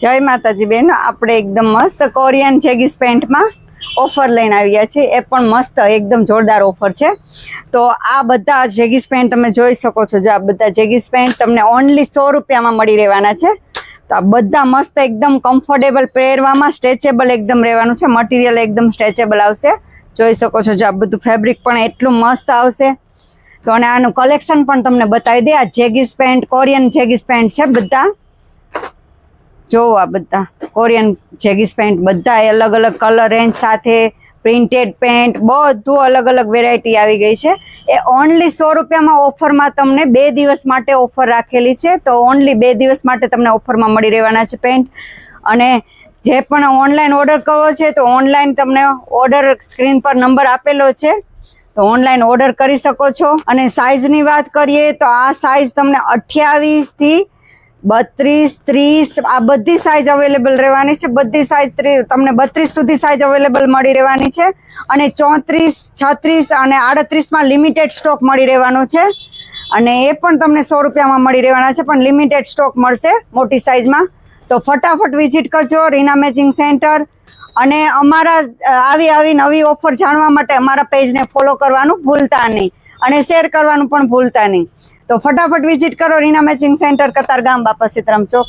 જય માતાજી બેન, આપણે એકદમ મસ્ત કોરિયન જેગીસ પેન્ટમાં ઓફર લઈને આવ્યા છીએ. એ પણ મસ્ત એકદમ જોરદાર ઓફર છે. તો આ બધા જેગીસ પેન્ટ તમે જોઈ શકો છો. જો આ બધા જેગીસ પેન્ટ તમને ઓનલી 100 રૂપિયામાં મળી રહેવાના છે. તો આ બધા મસ્ત એકદમ કમ્ફર્ટેબલ પહેરવામાં, સ્ટ્રેચેબલ એકદમ રહેવાનું છે. મટીરિયલ એકદમ સ્ટ્રેચેબલ આવશે. જોઈ શકો છો. જો આ બધું ફેબ્રિક પણ એટલું મસ્ત આવશે. તો અને આનું કલેક્શન પણ તમને બતાવી દે. આ જેગીસ પેન્ટ કોરિયન જેગીસ પેન્ટ છે બધા. જો આ બધા કોરિયન જેગીસ પેન્ટ બધા અલગ અલગ કલર રેન્જ સાથે, પ્રિન્ટેડ પેન્ટ બધું અલગ અલગ વેરાયટી આવી ગઈ છે. એ ઓનલી 100 રૂપિયામાં ઓફરમાં તમને 2 દિવસ માટે ઓફર રાખેલી છે. તો ઓનલી 2 દિવસ માટે તમને ઓફરમાં મળી રહેવાના છે પેન્ટ. અને જે પણ ઓનલાઈન ઓર્ડર કરવો છે તો ઓનલાઈન તમને ઓર્ડર સ્ક્રીન પર નંબર આપેલો છે, તો ઓનલાઈન ઓર્ડર કરી શકો છો. અને સાઇઝની વાત કરીએ તો આ સાઇઝ તમને 28 થી 32, 30 આ બધી સાઇઝ અવેલેબલ રહેવાની છે. બધી સાઇઝ તમને 32 સુધી સાઇઝ અવેલેબલ મળી રહેવાની છે. અને 34, 36 અને 38માં લિમિટેડ સ્ટોક મળી રહેવાનો છે. અને એ પણ તમને 100 રૂપિયામાં મળી રહેવાના છે, પણ લિમિટેડ સ્ટોક મળશે મોટી સાઇઝમાં. તો ફટાફટ વિઝિટ કરજો રીના મેચિંગ સેન્ટર. અને અમારા આવી નવી ઓફર જાણવા માટે અમારા પેજને ફોલો કરવાનું ભૂલતા નહીં અને શેર કરવાનું પણ ભૂલતા નહીં. તો ફટાફટ વિઝિટ કરો રીના મેચિંગ સેન્ટર, કતારગામ, બાપા સીતારામ ચોક.